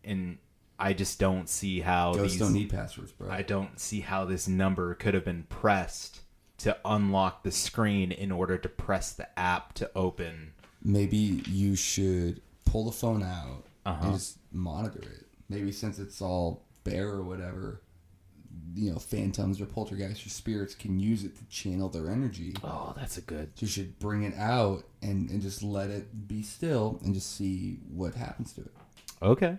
and I just don't see how Ghosts don't need passwords, bro. I don't see how this number could have been pressed to unlock the screen in order to press the app to open. Maybe you should pull the phone out Uh-huh. and just monitor it. Maybe since it's all bare or whatever, phantoms or poltergeists or spirits can use it to channel their energy. Oh, that's a good. So you should bring it out and just let it be still and just see what happens to it. Okay.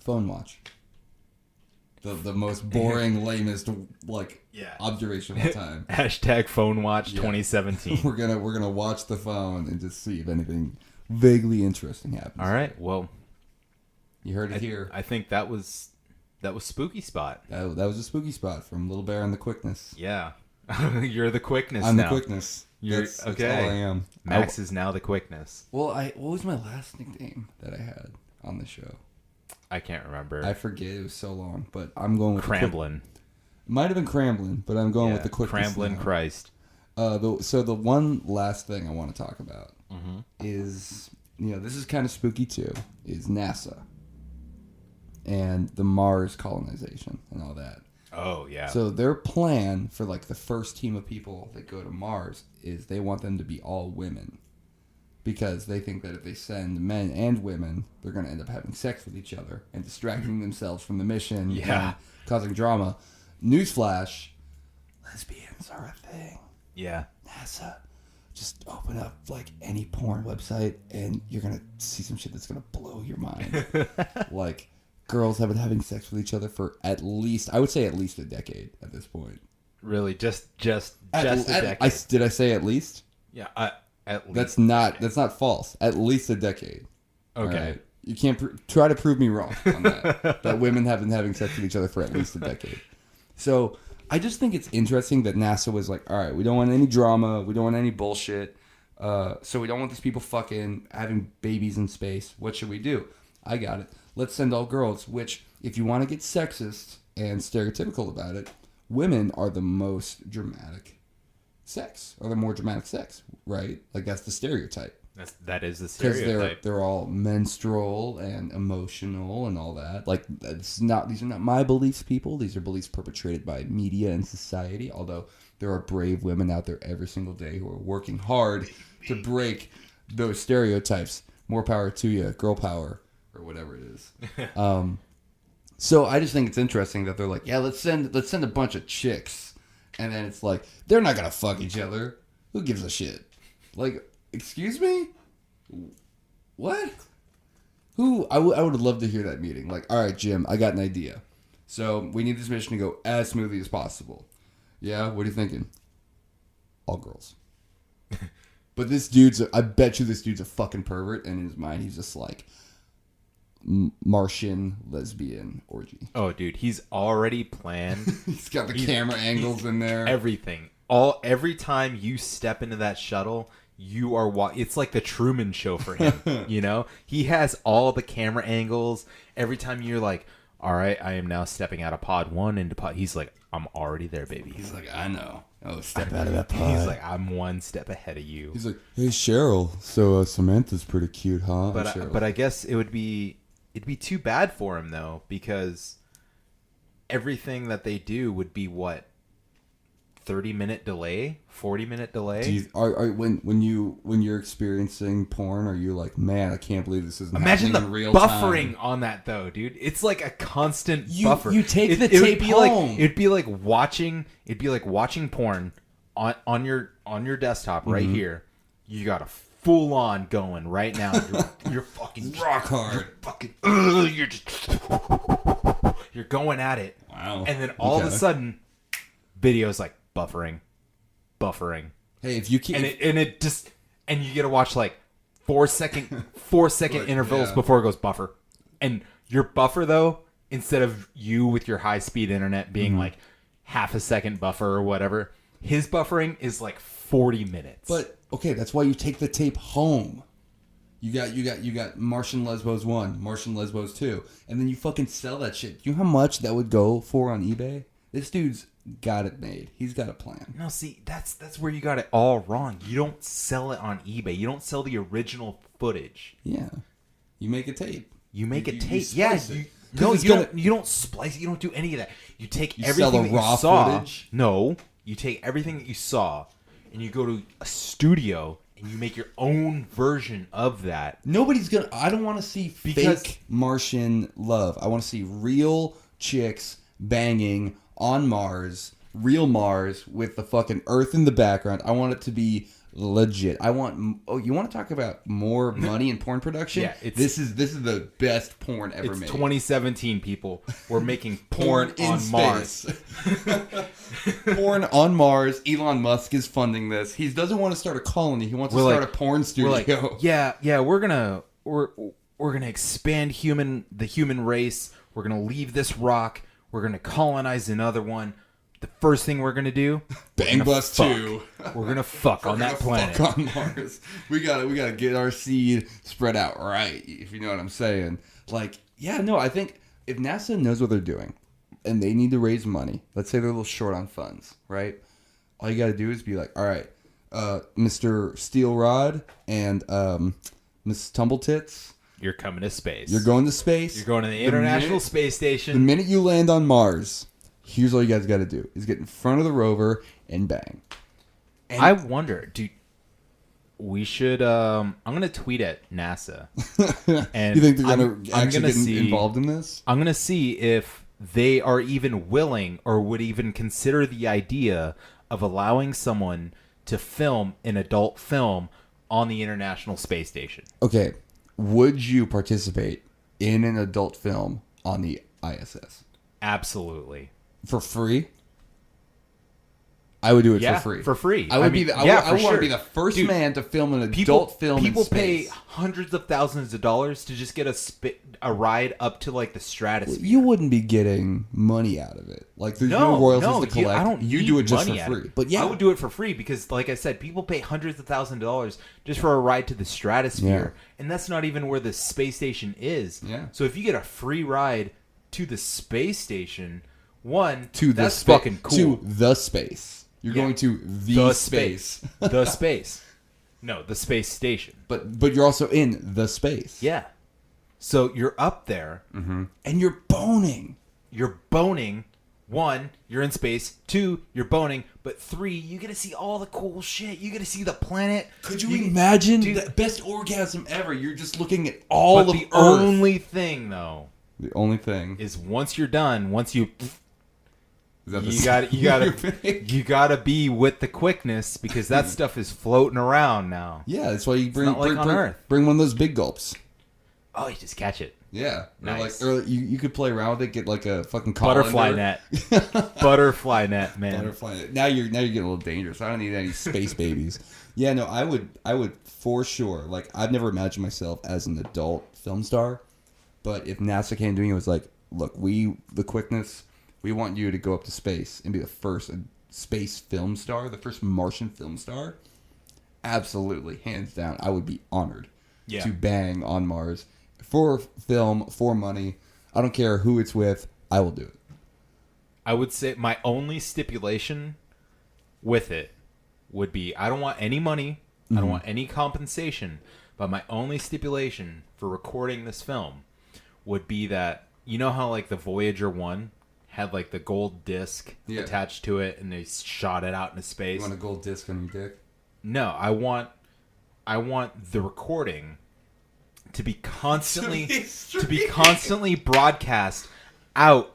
Phone watch. The most boring, lamest Yeah. observation of all time. Hashtag phone watch Yeah. 2017. We're gonna watch the phone and just see if anything vaguely interesting happens. All right. Well, You heard it here. I think that was Spooky Spot. That was a spooky spot from Little Bear and the Quickness. Yeah. You're the quickness I'm now. the Quickness. That's okay. all I am. Max is now the quickness. What was my last nickname that I had on the show? I can't remember. I forget. It was so long, but I'm going with Cramblin. Might have been Cramblin, but I'm going with the Quickness. Cramblin now. Christ. So the one last thing I want to talk about Mm-hmm. is, this is kind of spooky too, is NASA and the Mars colonization and all that. Oh, yeah. So their plan for like the first team of people that go to Mars is they want them to be all women. Because they think that if they send men and women, they're going to end up having sex with each other and distracting themselves from the mission Yeah. and causing drama. Newsflash, lesbians are a thing. yeah. NASA. just open up like any porn website and you're gonna see some shit that's gonna blow your mind. Like girls have been having sex with each other for at least a decade at this point. Really, just a decade. Did I say at least? Yeah, at least. That's not false. At least a decade. Okay. All right? You can't try to prove me wrong on that. That women have been having sex with each other for at least a decade. So I just think it's interesting that NASA was like, all right, we don't want any drama. We don't want any bullshit. So we don't want these people fucking having babies in space. What should we do? I got it. Let's send all girls, which if you want to get sexist and stereotypical about it, women are the most dramatic sex, or the more dramatic sex, right? Like that's the stereotype. That is the stereotype. Because they're all menstrual and emotional and all that. Like these are not my beliefs, people. These are beliefs perpetrated by media and society. Although there are brave women out there every single day who are working hard to break those stereotypes. More power to you, girl power, or whatever it is. So I just think it's interesting that they're like, yeah, let's send a bunch of chicks, and then it's like they're not gonna fuck each other. Who gives a shit? Like. Excuse me? What? I would love to hear that meeting. Like, all right, Jim, I got an idea. So we need this mission to go as smoothly as possible. Yeah? What are you thinking? All girls. But I bet you this dude's a fucking pervert, and in his mind he's just like, Martian lesbian orgy. Oh, dude, he's already planned. He's got the camera angles in there. Everything. Every time you step into that shuttle, you are it's like the Truman Show for him. You know, he has all the camera angles. Every time you're like, all right, I am now stepping out of pod 1 into pod, he's like, I'm already there, baby. He's like, I know. Oh, step out of that pod. He's like, I'm one step ahead of you. He's like, hey, Cheryl, so Samantha's pretty cute, huh? But I guess it'd be too bad for him though, because everything that they do would be what, 30-minute delay, 40-minute delay. When you're experiencing porn, are you like, man, I can't believe this isn't Imagine happening the in real buffering time. On that though, dude. It's like a constant buffer. You take the tape home. It'd be like watching porn on your desktop right here. You got a full on going right now. You're fucking rock hard. You're going at it. Wow. And then all of a sudden, video's like buffering. Hey, if you keep and you get to watch like 4 second intervals before it goes buffer. And your buffer though, instead of you with your high speed internet being like half a second buffer or whatever, his buffering is like 40 minutes. But okay, that's why you take the tape home. You got Martian Lesbos 1, Martian Lesbos 2, and then you fucking sell that shit. Do you know how much that would go for on eBay? This dude's got it made. He's got a plan. No, see, that's where you got it all wrong. You don't sell it on eBay. You don't sell the original footage. Yeah. You make a tape. You make a tape. You You don't splice it. You don't do any of that. You take everything sell the that raw you saw. footage? No. You take everything that you saw and you go to a studio and you make your own version of that. I don't want to see fake Martian love. I want to see real chicks banging on Mars, real Mars with the fucking Earth in the background. I want it to be legit. You want to talk about more money in porn production? Yeah, this is the best porn ever It's made. 2017, people. We're making porn in on Mars. Porn on Mars. Elon Musk is funding this. He doesn't want to start a colony. He wants to start a porn studio. We're like, yeah, we're gonna expand the human race. We're gonna leave this rock. We're gonna colonize another one. The first thing we're gonna do, Bang Bus 2. We're gonna fuck on that planet. Fuck on Mars. We gotta get our seed spread out right, if you know what I'm saying. Like, yeah, no, I think if NASA knows what they're doing and they need to raise money, let's say they're a little short on funds, right? All you gotta do is be like, all right, Mr. Steel Rod and Miss Tumbletits, You're coming to space. you're going to space. You're going to the International Space The Station. minute you land on Mars, here's all you guys got to do: is get in front of the rover and bang. And I wonder, dude. We should. I'm gonna tweet at NASA. And you think they're gonna I'm actually gonna get involved in this? I'm gonna see if they are even willing or would even consider the idea of allowing someone to film an adult film on the International Space Station. Okay, would you participate in an adult film on the ISS Absolutely. for free? I would do it Yeah, for free. I would mean, be. I yeah, would for want to sure. be the first Dude, man to film an adult film. People in space. pay hundreds of thousands of dollars to just get a ride up to like the stratosphere. You wouldn't be getting money out of it. Like there's no royalties to collect. I don't. You need do it just money for out of free. it. But yeah, I would do it for free because, like I said, people pay hundreds of thousands of dollars just for a ride to the stratosphere, and that's not even where the space station is. Yeah. So if you get a free ride to the space station, that's the fucking cool. To the space. You're Yeah. going to the space. The space. No, the space station. But you're also in the space. Yeah. So you're up there. And you're boning. You're boning. 1, you're in space. 2, you're boning. But 3, you get to see all the cool shit. You get to see the planet. Could you imagine dude, the best orgasm ever? You're just looking at all of the Earth. only thing, though, The only thing is once you're done, you you gotta be with the quickness because that stuff is floating around now. Yeah, that's why you bring not like on Earth. bring one of those big gulps. Oh, you just catch it. Yeah, Nice. Or you could play around with it. Get like a fucking colander. Butterfly net. Butterfly net, man. Butterfly net. Now you're getting a little dangerous. I don't need any space babies. Yeah, no, I would for sure. Like I've never imagined myself as an adult film star, but if NASA came to me and was like, "Look, the quickness, we want you to go up to space and be the first space film star, the first Martian film star," absolutely, hands down, I would be honored to bang on Mars for film, for money. I don't care who it's with. I will do it. I would say my only stipulation with it would be I don't want any money. I don't want any compensation. But my only stipulation for recording this film would be that, you know how like the Voyager 1 had like the gold disc attached to it and they shot it out into space? You want a gold disc on your dick? No, I want the recording to be constantly broadcast out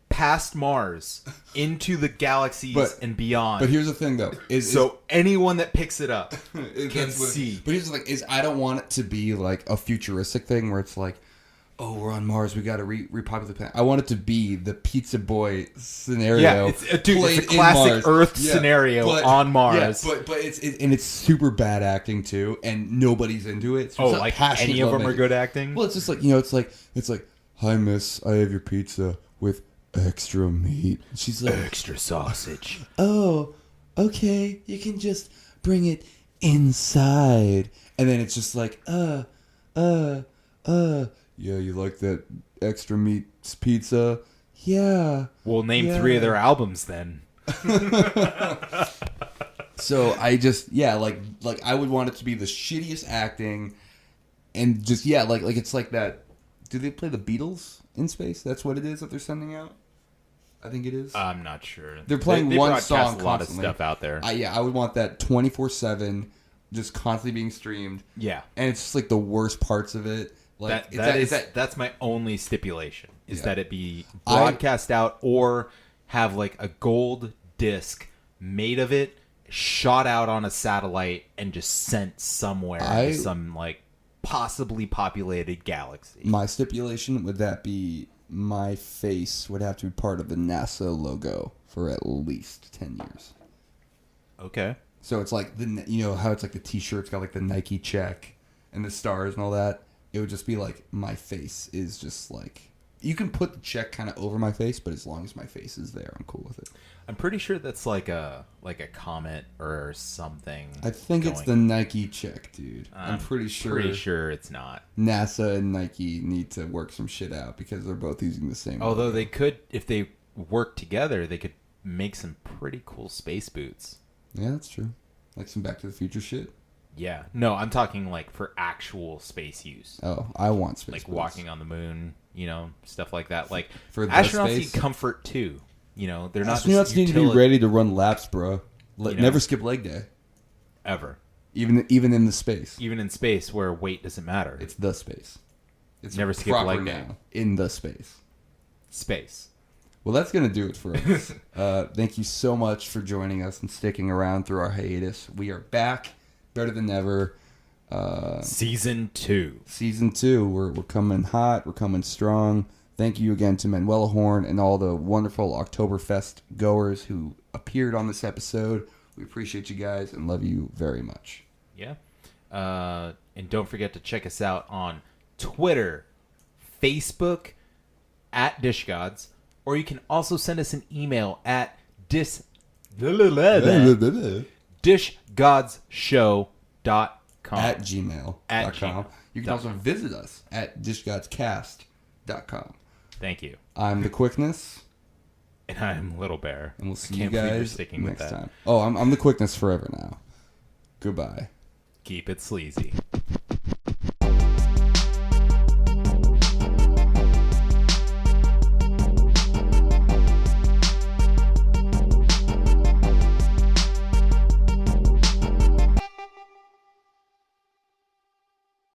past Mars into the galaxies and beyond. But here's the thing, though: anyone that picks it up can see. But here's the thing: I don't want it to be like a futuristic thing where it's like, oh, we're on Mars, we got to repopulate the planet. I want it to be the Pizza Boy scenario. Yeah, it's a classic Earth scenario on Mars. Yeah, but it's super bad acting too, and nobody's into it. So like any of them are good acting? Well, it's just like it's like, hi miss, I have your pizza with extra meat. She's like, extra sausage. Oh, okay, you can just bring it inside, and then it's just like, yeah, you like that extra meat pizza? Yeah. We'll name 3 of their albums then. So I just like I would want it to be the shittiest acting, and just like it's like that. Do they play the Beatles in space? That's what it is that they're sending out. I think it is. I'm not sure. They're playing they one broadcast song a lot constantly. of stuff out there. I would want that 24/7, just constantly being streamed. Yeah, and it's just like the worst parts of it. Like that's my only stipulation is that it be broadcast out or have like a gold disc made of it, shot out on a satellite and just sent somewhere to some like possibly populated galaxy. My stipulation would that be my face would have to be part of the NASA logo for at least 10 years. Okay. So it's like how it's like the T-shirt's got like the Nike check and the stars and all that. It would just be like my face is just like, you can put the check kind of over my face, but as long as my face is there, I'm cool with it. I'm pretty sure that's like a comet or something. I think it's the Nike check, dude. I'm pretty sure. Pretty sure it's not. NASA and Nike need to work some shit out because they're both using the same. Although logo. they could, if they work together, they could make some pretty cool space boots. Yeah, that's true. Like some Back to the Future shit. Yeah. No, I'm talking like for actual space use. Oh, I want space like boots. walking on the moon, stuff like that. Like for astronauts space? need comfort too. They're not astronauts just need to be ready to run laps, bro. Never skip leg day. Ever. Even in the space. Even in space where weight doesn't matter. It's the space. It's never skip leg day. In the space. Space. Well, that's going to do it for us. Thank you so much for joining us and sticking around through our hiatus. We are back, better than ever. Season 2. Season 2, we're coming hot, we're coming strong. Thank you again to Manuela Horn and all the wonderful Oktoberfest goers who appeared on this episode. We appreciate you guys and love you very much. Yeah. And don't forget to check us out on Twitter, Facebook, at DishGods, or you can also send us an email at dishgodsshow.com. At gmail.com. At gmail. You can also visit us at dishgodscast.com. Thank you. I'm The Quickness. And I'm Little Bear. And we'll see Can't you believe you're guys sticking with next that. time. Oh, I'm The Quickness forever now. Goodbye. Keep it sleazy.